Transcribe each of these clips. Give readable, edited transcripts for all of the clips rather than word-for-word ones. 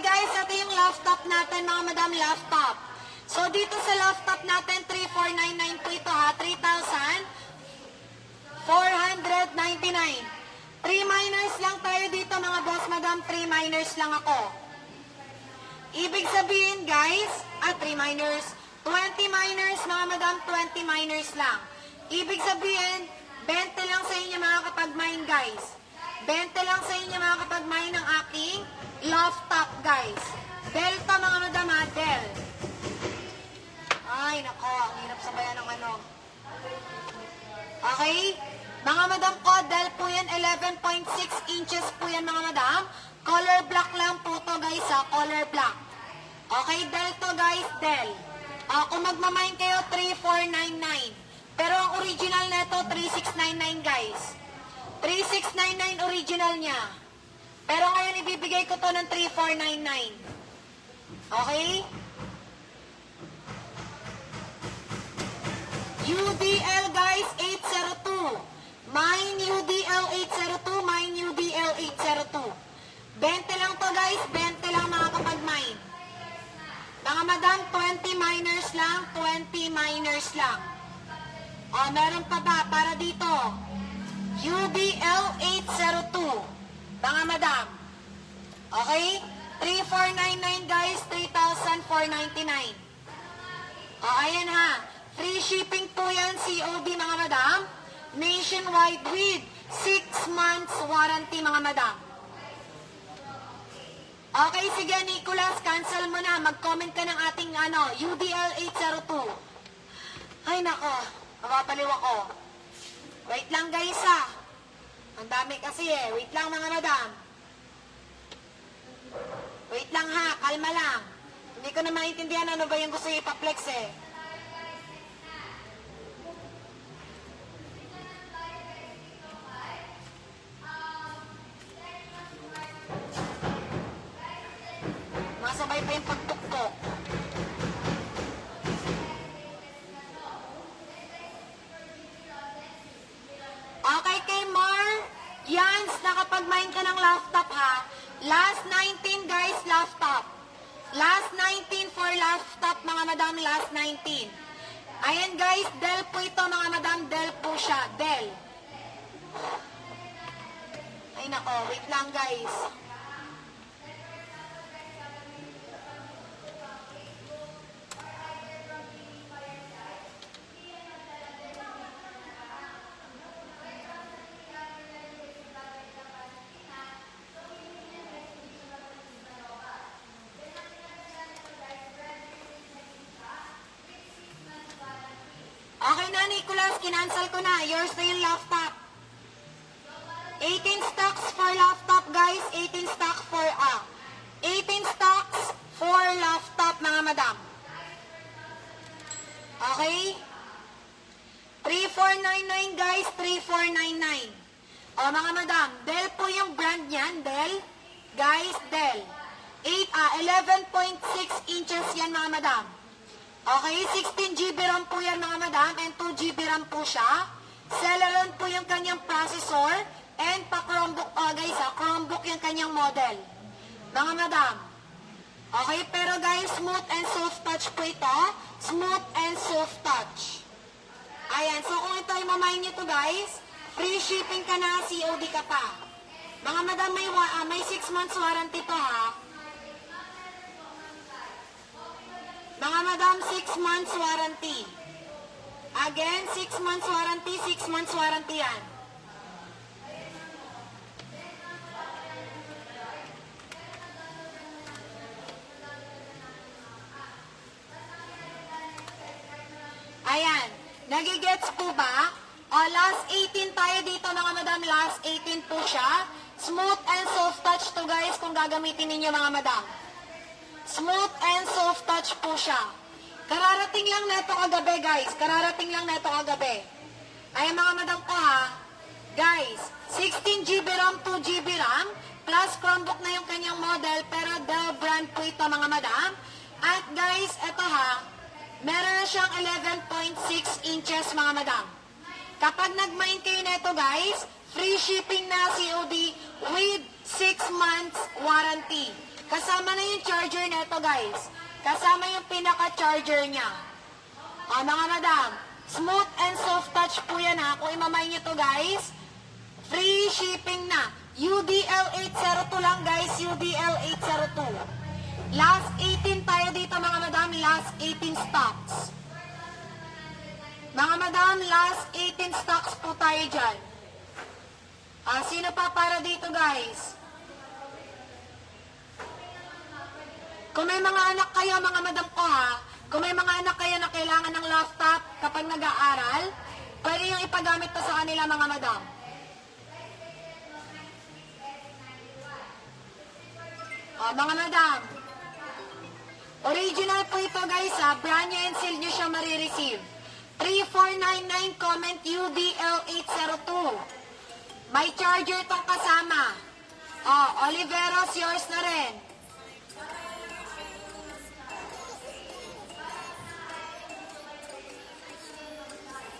guys, ito yung laptop natin mga madam, laptop. So dito sa laptop natin, 3499 po ito ha, 3,499. 3 minors lang tayo dito mga boss madam, 3 minors lang ako. Ibig sabihin guys, 3 minors, 20 minors mga madam, 20 minors lang. Ibig sabihin, 20 lang sa inyo mga kapag-mine guys. 20 lang sa inyo mga kapag-mine ng aking laptop guys. Delta mga madam ha, Del. Ay nako, ang hirap sabayan ng ano. Okay? Mga madam ko, Del po yan, 11.6 inches po yan mga madam. Color black lang po to guys ha, color black. Okay, Del to guys, Del. Kung magmamine kayo, 3499. Pero ang original neto, 3699 guys. 3699 original niya. Pero ngayon ibibigay ko to ng 3499. Okay? UDL guys, 802. Mine UDL 802, mine UDL 802. 20 lang to guys, 20 lang mga kapag-mine. Mga madam, 20 minors lang, 20 minors lang. Meron pa ba para dito? UDL 802. Mga madam. Okay? 3499 guys, 3,499. Ayan ha. Free shipping po yan, COD mga madam. Nationwide with 6 months warranty mga madam. Okay, sige Nicholas, cancel mo na. Mag-comment ka ng ating UDL 802. Ay nako, mapapaliw ako. Wait lang guys ha. Ang dami kasi Wait lang mga madam. Wait lang ha, kalma lang. Hindi ko na maintindihan ano ba yung gusto ipaplex Masabay pa yung pagtuktok. Okay kay Mar, Yans, nakapag-mine ka ng laptop ha. Last 19 guys, laptop. Last 19 for laptop mga madam, last 19. Ayan guys, Dell po ito mga madam, Dell po siya, Dell. Ay nako, wait lang guys. Okay na, Nicholas. Kinancel ko na. Yours na yung laptop. 18 stocks for laptop, guys. 18 stocks for, 18 stocks for laptop, mga madam. Okay? 3499, guys. 3499. Mga madam. Dell po yung brand niyan. Dell. Guys, Dell. 11.6 inches yan, mga madam. Okay, 16 GB RAM po yan mga madam, and 2 GB RAM po siya. Celeron po yung kanyang processor, and pa-Chromebook, guys Chromebook yung kanyang model. Mga madam. Okay, pero guys, smooth and soft touch po ito. Smooth and soft touch. Ayan, so kung ito ay mamain nyo to guys, free shipping ka na, COD ka pa. Mga madam, may 6 months warranty to ha. Mga madam, 6 months warranty. Again, 6 months warranty, 6 months warranty yan. Ayan, nagigets po ba? Last 18 tayo dito mga madam, last 18 po siya. Smooth and soft touch to guys kung gagamitin ninyo mga madam. Smooth and soft touch po siya. Kararating lang neto kagabi, guys. Kararating lang neto kagabi. Ay, mga madam ko ha. Guys, 16 GB RAM, 2 GB RAM, plus Chromebook na yung kanyang model, pero the brand po ito, mga madam. At guys, eto ha, meron na siyang 11.6 inches, mga madam. Kapag nag-mine kayo neto, guys, free shipping na COD with 6 months warranty. Kasama na yung charger nito, guys. Kasama yung pinaka-charger niya. Mga madam, smooth and soft touch po yan ha. Kung imamay nyo to, guys, free shipping na. UDL 802 lang, guys. UDL 802. Last 18 tayo dito, mga madam. Last 18 stocks. Mga madam, last 18 stocks po tayo dyan. Sino pa para dito, guys? Kung may mga anak kayo, mga madam ko ha, kung may mga anak kayo na kailangan ng laptop kapag nag-aaral, pwede yung ipagamit to sa kanila, mga madam. Mga madam, original po ito, guys ha, brand new and sealed nyo siya marireceive. 3499 comment UDL 802. May charger tong kasama. Oliveros, yours na rin.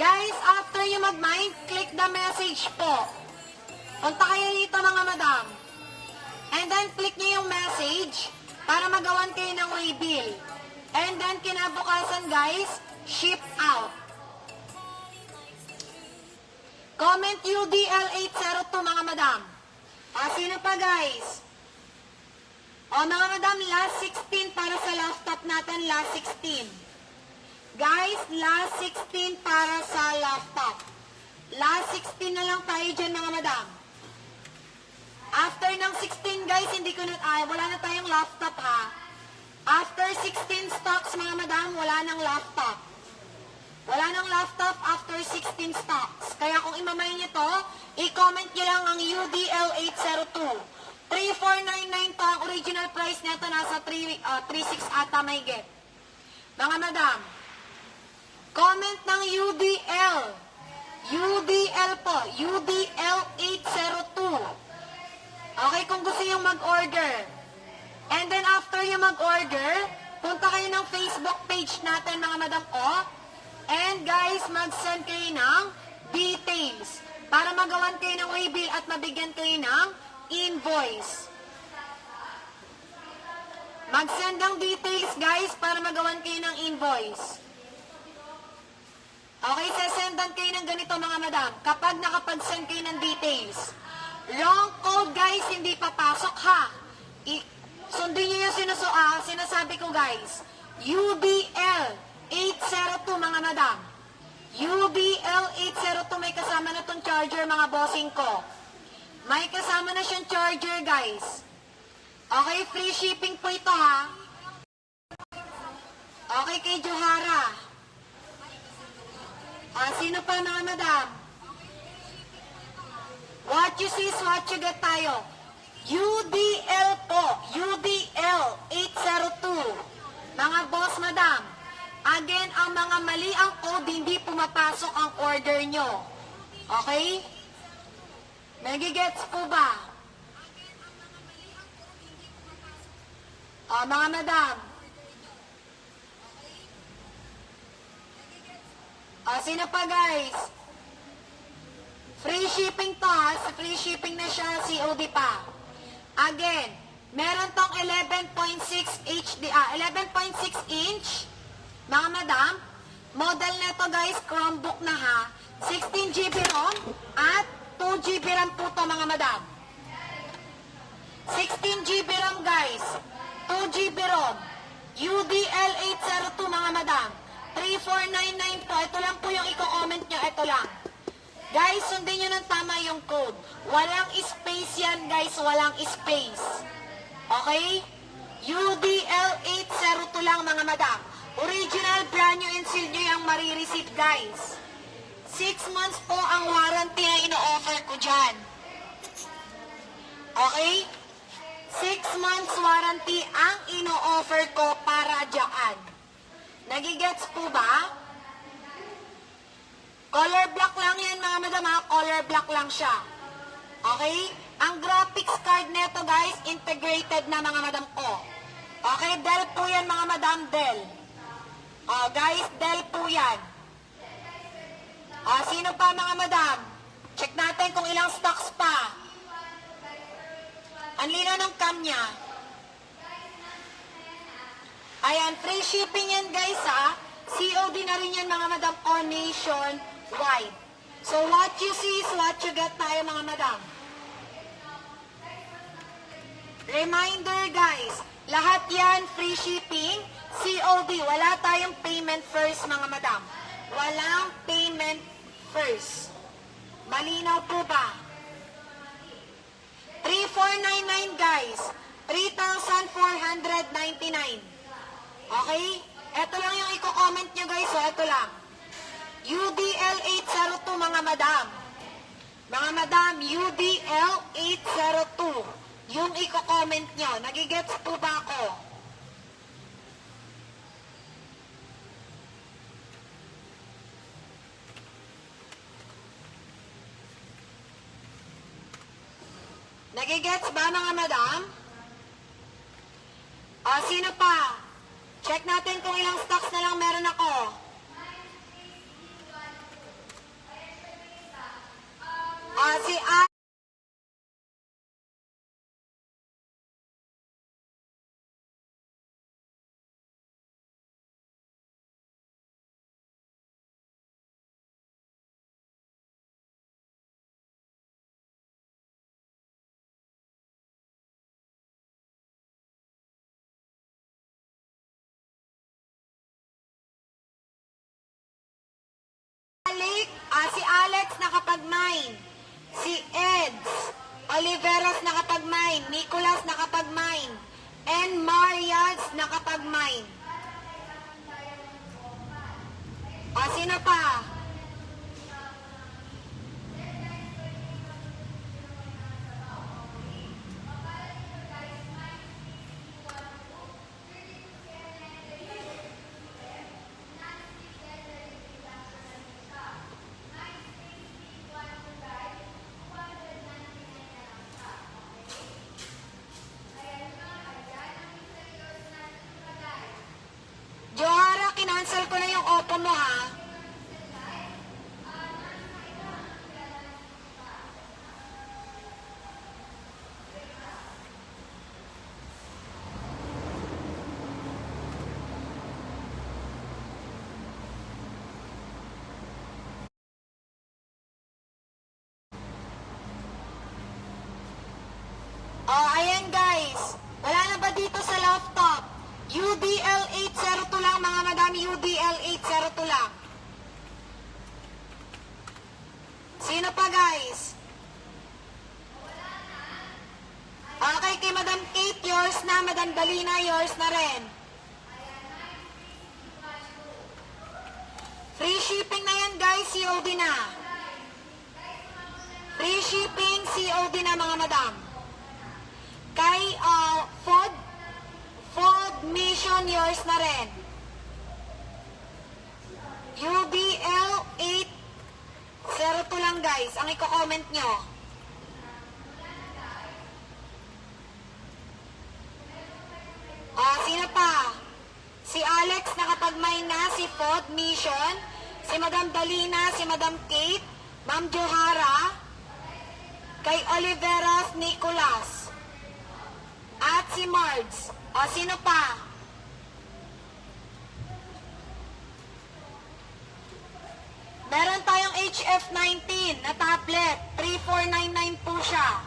Guys, after you mag-mind, click the message po. Punta kayo dito, mga madam. And then, click niyo yung message para magawan kayo ng waybill. And then, kinabukasan, guys, ship out. Comment UDL 802, mga madam. Sino pa, guys? Mga madam, last 16 para sa laptop natin, last 16. Guys, last 16 para sa laptop. Last 16 na lang tayo dyan, mga madam. After ng 16, guys, wala na tayong laptop, ha? After 16 stocks, mga madam, wala nang laptop. Wala nang laptop after 16 stocks. Kaya kung imamay nyo to, i-comment nyo lang ang UDL 802. 3499 to, ang original price nito nasa 36 ata may get. Mga madam, comment ng UDL. UDL po. UDL 802. Okay, kung gusto yung mag-order. And then after yung mag-order, punta kayo ng Facebook page natin, mga madam ko. And guys, mag-send kayo ng details para magawan kayo ng waybill at mabigyan kayo ng invoice. Mag-send ng details, guys, para magawan kayo ng invoice. Okay, sesendan kayo ng ganito, mga madam. Kapag nakapag-send kayo ng details. Wrong code, guys, hindi papasok, ha? Sundin nyo yung sinasabi ko, guys. UDL 802, mga madam. UDL 802, may kasama na tong charger, mga bossing ko. May kasama na siyang charger, guys. Okay, free shipping po ito, ha? Okay, kay Johara. Sino pa, mga madam? What you see is what you get tayo. UDL po. UDL 802. Mga boss, madam. Again, ang mga mali ang code, hindi pumapasok ang order nyo. Okay? Nagigets po ba? Mga madam. Sino pa, guys? Free shipping to, ha? Sa free shipping na siya, COD pa. Again, meron tong 11.6 inch, mga madam. Model na to, guys, Chromebook na, ha? 16 GB ROM at 2 GB RAM po to, mga madam. 16 GB RAM, guys. 2 GB ROM. UDL 802, mga madam. 3499 po. Ito lang po yung i-comment nyo. Ito lang. Guys, sundin nyo ng tama yung code. Walang space yan, guys. Walang space. Okay? UDL 802 lang, mga madam. Original, brand new, and sealed nyo yung marireceive, guys. 6 months po ang warranty na ino-offer ko dyan. Okay? 6 months warranty ang ino-offer ko para dyan. Nagigets po ba? Color black lang yan, mga madam, ha? Color black lang siya. Okay? Ang graphics card neto, guys, integrated na, mga madam ko. Okay? Dell po yan, mga madam, Dell. Guys, Dell po yan. Sino pa, mga madam? Check natin kung ilang stocks pa. Ang linaw ng cam niya. Ayan, free shipping yan guys ha. COD na rin yan mga madam on nationwide. So what you see is what you get tayo mga madam. Reminder guys, lahat yan free shipping, COD. Wala tayong payment first mga madam. Walang payment first. Malinaw po ba? 3,499 guys. 3,499. Okay? Ito lang yung i-comment nyo guys. So, ito lang. UDL 802 mga madam. Mga madam, UDL 802. Yung i-comment nyo. Nagigets po ba ako? Nagigets ba mga madam? Sino pa? Check natin kung ilang stocks na lang meron ako. Si si Alex nakapag-mine. Si Eds Oliveros nakapag-mine. Nicholas nakapag-mine. And Marias nakapag-mine. Sino pa? Johara, kinancel ko na yung Oppo mo ha. Ayan guys. Wala na ba dito sa laptop? UDL 802 lang mga madam. UDL 802 lang. Sino pa guys? Okay, kay Madam Kate, yours na. Madam Dalina, yours na rin. Free shipping na yan guys. COD na. Free shipping, COD na mga madam. Kay Ford Mission, yours na rin. UDL 802 lang guys, ang i-comment nyo. Sino pa? Si Alex nakapag-mine na, si Ford Mission, si Madam Dalina, si Madam Kate, Ma'am Johara, kay Oliveras Nicolas, at si Mards. Sino pa? Meron tayong HF19 na tablet. 3499 po siya.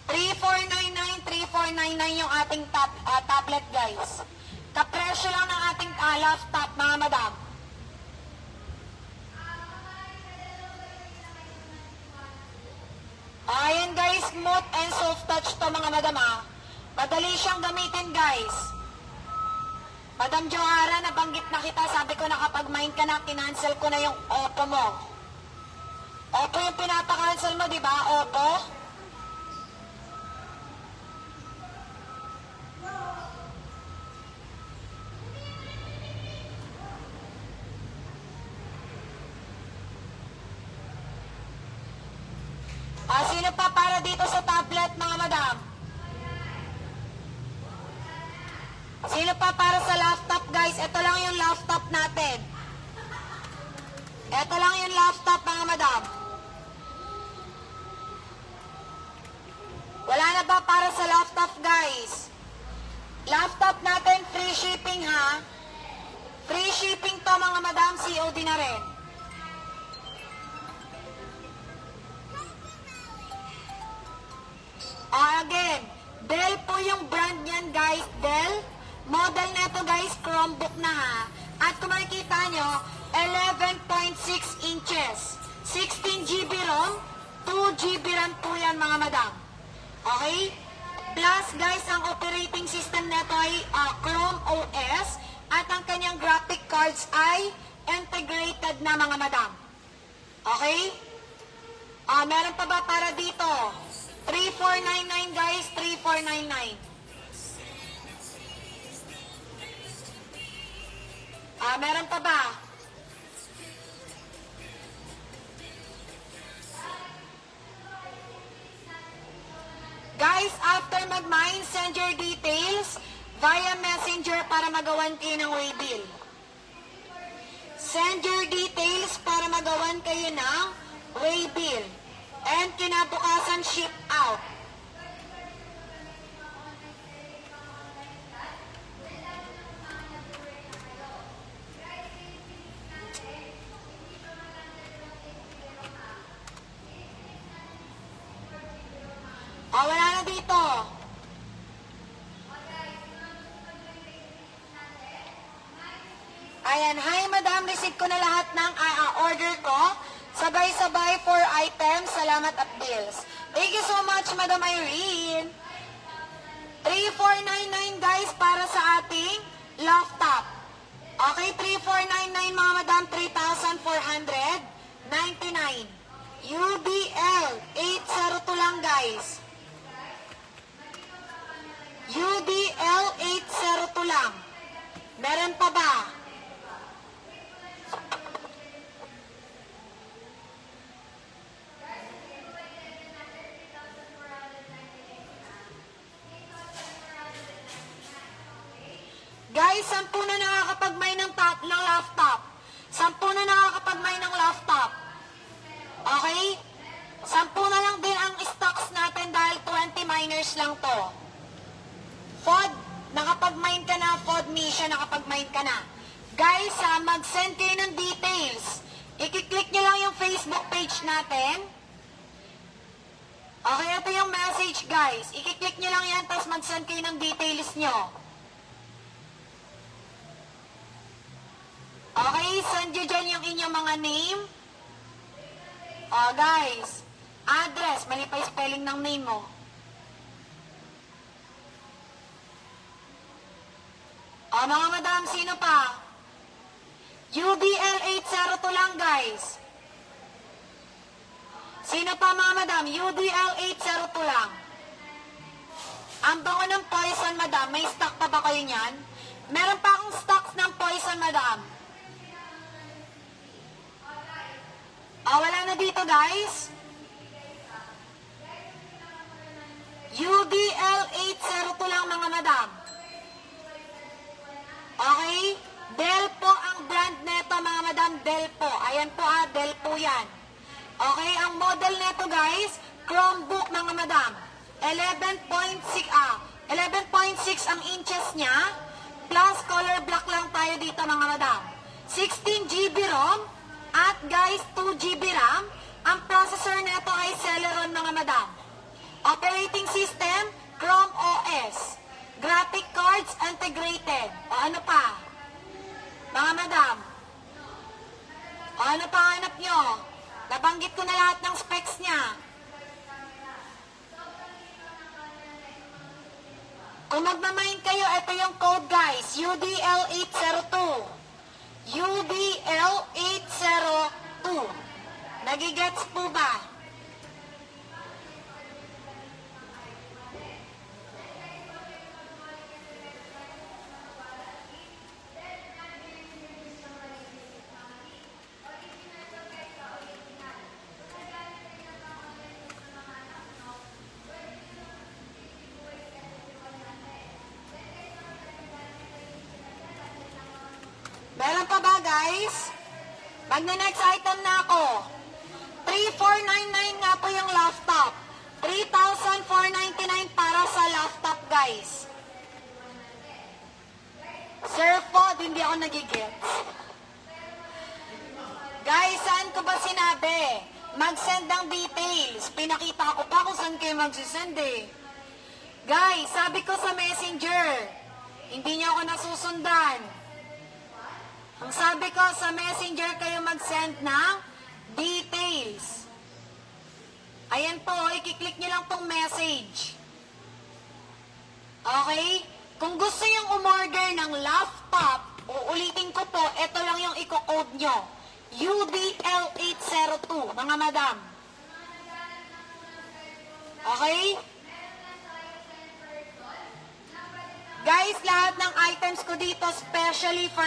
3499 yung ating tablet guys. Kapresyo lang ng ating laptop mga madam. Ayan guys, smooth and soft touch to mga madam ha. Madali siyang gamitin guys. Madam Johara, nabanggit na kita. Sabi ko na kapag mine ka na, kinancel ko na yung Oppo mo. Oppo yung pinapakancel mo, di ba? Oppo? Sino pa para dito sa tablet mga madam? Sino pa para sa laptop guys? Ito lang yung laptop natin. Ito lang yung laptop mga madam. Wala na ba para sa laptop guys? Laptop natin free shipping ha. Free shipping to mga madam, COD na rin. Again, Dell po yung brand niyan guys, Dell. Model neto guys, Chromebook na ha. At kung makikita nyo, 11.6 inches. 16 GB ROM, 2 GB RAM po yan mga madam. Okay? Plus guys, ang operating system neto ay Chrome OS. At ang kanyang graphic cards ay integrated na mga madam. Okay? Meron pa ba para dito? 3499 guys, 3499. Meron pa ba? Guys, after mag-mine, send your details via messenger para magawan kayo ng waybill. Send your details para magawan kayo ng waybill. And kinabukasan ship out. Wala na dito. Ayan, hi madam, receive ko na lahat ng order ko. Sabay-sabay 4 items, salamat at bills. Thank you so much, Madam Irene. 3499 guys para sa ating laptop. Okay, 3499 mga madam, 3,499. UDL 802 lang guys. UDL 802 lang. Meron pa ba? Guys, 10 na nakakapag-mine ng laptop. 10 na nakakapag-mine ng laptop. Okay? 10 na lang din ang stocks natin dahil 20 miners lang to. FOD, nakapag-mine ka na. FOD Mission, nakapag-mine ka na. Guys, mag-send kayo ng details. I-click nyo lang yung Facebook page natin. Okay, ito yung message guys. I-click nyo lang yan, tapos mag-send kayo ng details nyo. Okay, send nyo dyan yung inyong mga name. Guys, address, mali pa yung spelling ng name mo. Mga madam, sino pa? UDL 802 lang guys. Sino pa mga madam? UDL 802 lang. Ang bango ng poison madam, may stock pa ba kayo niyan? Meron pa akong stocks ng poison madam. Wala na dito guys. UDL 802 lang mga madam. Okay? Dell po ang brand neto mga madam. Dell po. Ayan po Dell po yan. Okay? Ang model neto guys, Chromebook mga madam. 11.6 ang inches niya. Plus color black lang tayo dito mga madam. 16 GB ROM. At guys, 2 GB RAM, ang processor nito ay Celeron mga madam. Operating system, Chrome OS. Graphic cards integrated. Ano pa? Mga madam. Ano pa hanap nyo? Nabanggit ko na lahat ng specs niya. Kung magmamain kayo, ito yung code guys. UDL 802. UDL 802. Nagigets po ba? Meron pa ba guys? Magna-next item na ako. 3,499 nga po yung laptop. 3,499 para sa laptop guys. Sir hindi ako nagigets. Guys, saan ko ba sinabi? Mag-send ng details. Pinakita ko pa kung saan kayo mag-send eh. Guys, sabi ko sa messenger, hindi niyo ako nasusundan. Ang sabi ko sa messenger kayo mag-send ng details. Ayan po, ikiklik niyo lang tong message. Okay? Kung gusto yung umorder ng laptop, uulitin ko po, ito lang yung i-code nyo. UDL802, mga madam. Okay? Guys, lahat ng items ko dito, specially for